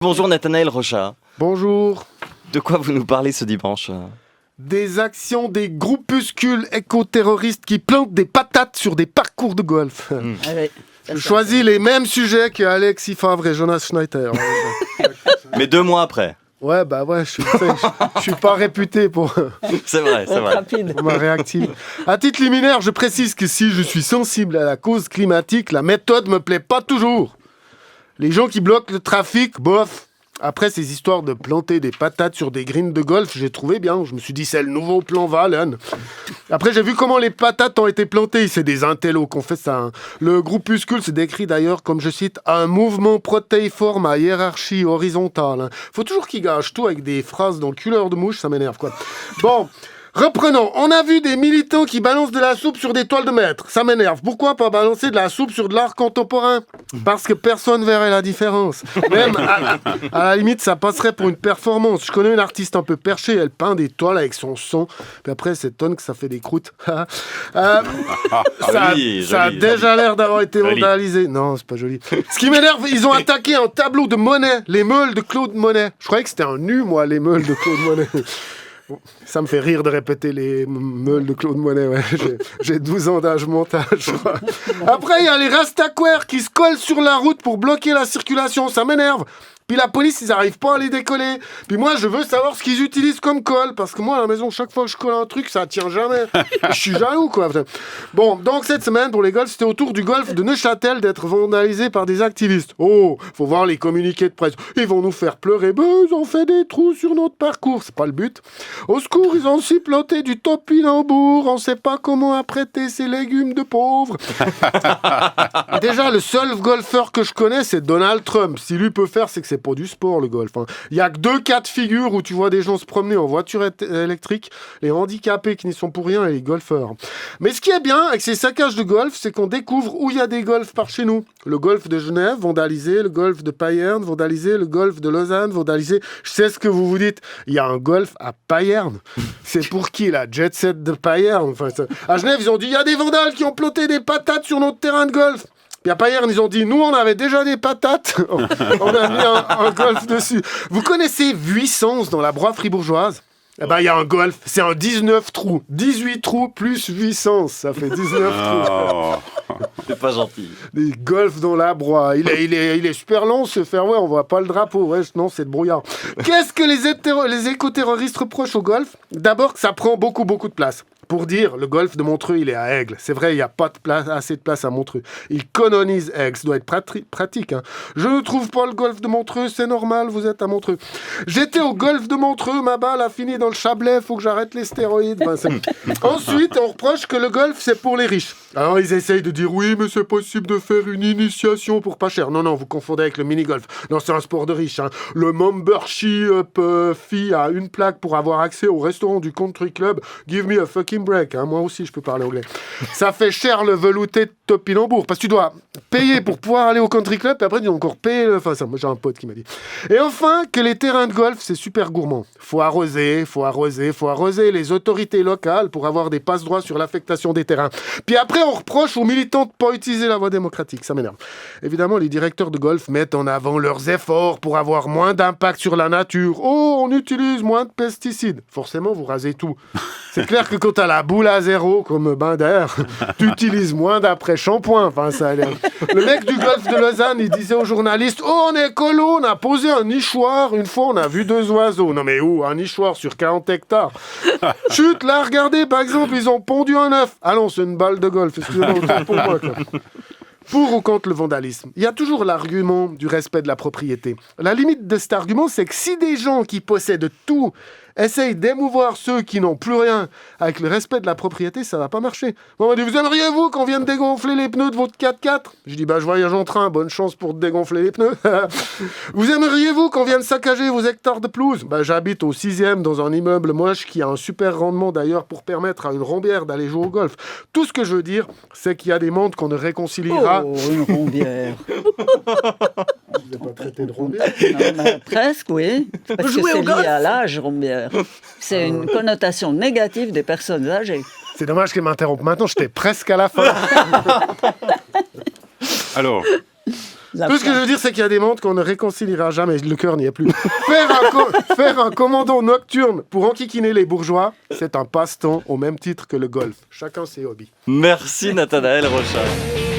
Bonjour Nathanaël Rocha. Bonjour. De quoi vous nous parlez ce dimanche ? Des actions des groupuscules éco-terroristes qui plantent des patates sur des parcours de golf. Je choisis les mêmes sujets que Alexis Favre et Jonas Schneider. Mais 2 mois après. Ouais, je suis pas réputé pour C'est vrai. pour ma réactive. À titre liminaire, je précise que si je suis sensible à la cause climatique, la méthode me plaît pas toujours. Les gens qui bloquent le trafic, bof. Après ces histoires de planter des patates sur des greens de golf, j'ai trouvé bien. Je me suis dit, c'est le nouveau plan Valen. Après, j'ai vu comment les patates ont été plantées. C'est des intellos qui ont fait ça. Hein. Le groupuscule se décrit d'ailleurs comme, je cite, un mouvement protéiforme à hiérarchie horizontale. Hein. Faut toujours qu'ils gâchent tout avec des phrases dans le culeur de mouche, ça m'énerve, quoi. Bon. Reprenons, on a vu des militants qui balancent de la soupe sur des toiles de maître. Ça m'énerve. Pourquoi pas balancer de la soupe sur de l'art contemporain ? Parce que personne verrait la différence. Même, à la limite, ça passerait pour une performance. Je connais une artiste un peu perchée, elle peint des toiles avec son son. Puis après, elle s'étonne que ça fait des croûtes. Ça a déjà l'air d'avoir été vandalisé. Non, c'est pas joli. Ce qui m'énerve, ils ont attaqué un tableau de Monet, les meules de Claude Monet. Je croyais que c'était un nu, moi, les meules de Claude Monet. Ça me fait rire de répéter les meules de Claude Monet, ouais. J'ai 12 ans d'âge mental, je crois. Après, il y a les rastaquaires qui se collent sur la route pour bloquer la circulation, ça m'énerve. Puis la police, ils arrivent pas à les décoller. Puis moi, je veux savoir ce qu'ils utilisent comme colle. Parce que moi, à la maison, chaque fois que je colle un truc, ça tient jamais. Je suis jaloux, quoi. Bon, donc cette semaine, pour les golfs, c'était au tour du golf de Neuchâtel d'être vandalisé par des activistes. Oh, faut voir les communiqués de presse. Ils vont nous faire pleurer. Ils ont fait des trous sur notre parcours. C'est pas le but. Au secours, ils ont aussi planté du topinambour. On sait pas comment apprêter ces légumes de pauvres. Déjà, le seul golfeur que je connais, c'est Donald Trump. Si lui peut faire, c'est que c'est pas du sport, le golf. Il y a que 2 cas de figure où tu vois des gens se promener en voiture électrique, les handicapés qui n'y sont pour rien et les golfeurs. Mais ce qui est bien avec ces saccages de golf, c'est qu'on découvre où il y a des golfs par chez nous. Le golf de Genève, vandalisé, le golf de Payerne, vandalisé, le golf de Lausanne, vandalisé. Je sais ce que vous vous dites. Il y a un golf à Payerne. C'est pour qui, la jet set de Payerne? À Genève, ils ont dit, il y a des vandales qui ont planté des patates sur notre terrain de golf. Puis à Payerne, ils ont dit, nous, on avait déjà des patates. On a mis un golf dessus. Vous connaissez Vuissance dans la Broye fribourgeoise ? Eh ben, il y a un golf. C'est un 19 trous. 18 trous plus Vuissance. Ça fait 19 trous. C'est pas gentil. Des golfs dans la Broye. Il est super long, ce fairway. On voit pas le drapeau. Ouais, non, c'est de brouillard. Qu'est-ce que les éco-terroristes reprochent au golf ? D'abord que ça prend beaucoup de place. Pour dire, le golf de Montreux, il est à Aigle. C'est vrai, il n'y a pas assez de place à Montreux. Il canonise Aigle. Ça doit être pratique. Hein. Je ne trouve pas le golf de Montreux. C'est normal, vous êtes à Montreux. J'étais au golf de Montreux. Ma balle a fini dans le Chablais. Faut que j'arrête les stéroïdes. Ensuite, on reproche que le golf, c'est pour les riches. Alors, ils essayent de dire, oui, mais c'est possible de faire une initiation pour pas cher. Non, vous confondez avec le mini-golf. Non, c'est un sport de riches. Hein. Le membership fee a une plaque pour avoir accès au restaurant du country club. Give me a fucking break, hein. Moi aussi je peux parler anglais. Ça fait cher le velouté de topinambour parce que tu dois payer pour pouvoir aller au country club et après tu dois encore payer moi j'ai un pote qui m'a dit. Et enfin que les terrains de golf c'est super gourmand. Faut arroser les autorités locales pour avoir des passe-droits sur l'affectation des terrains. Puis après on reproche aux militants de pas utiliser la voie démocratique, ça m'énerve. Évidemment les directeurs de golf mettent en avant leurs efforts pour avoir moins d'impact sur la nature. Oh, on utilise moins de pesticides. Forcément vous rasez tout. C'est clair que quand t'as la boule à zéro, comme Binder, tu utilises moins d'après-shampoing. Enfin, ça a l'air. Le mec du golf de Lausanne, il disait aux journalistes, oh, on est écolo, on a posé un nichoir. Une fois, on a vu 2 oiseaux. Non, mais où? Un nichoir sur 40 hectares. Chut, là, regardez, par exemple, ils ont pondu un œuf. Allons, c'est une balle de golf. Excusez-moi, autant pour moi, quoi. Pour ou contre le vandalisme, il y a toujours l'argument du respect de la propriété. La limite de cet argument, c'est que si des gens qui possèdent tout essayent d'émouvoir ceux qui n'ont plus rien avec le respect de la propriété, ça va pas marcher. Bon, on m'a dit, vous aimeriez-vous qu'on vienne dégonfler les pneus de votre 4x4 ? Je dis, je voyage en train, bonne chance pour dégonfler les pneus. Vous aimeriez-vous qu'on vienne saccager vos hectares de pelouse ? J'habite au 6e dans un immeuble moche qui a un super rendement d'ailleurs pour permettre à une rombière d'aller jouer au golf. Tout ce que je veux dire, c'est qu'il y a des mondes qu'on ne réconciliera... Oh, une rombière. Vous n'avez pas traité de rombière ? Non, presque, oui. Parce que c'est lié à l'âge, rombière. C'est une connotation négative des personnes âgées. C'est dommage qu'elle m'interrompe. Maintenant, j'étais presque à la fin. Alors, Tout ce que je veux dire, c'est qu'il y a des mondes qu'on ne réconciliera jamais. Le cœur n'y est plus. Faire un commandant nocturne pour enquiquiner les bourgeois, c'est un passe-temps au même titre que le golf. Chacun ses hobbies. Merci Nathanaël Rochard.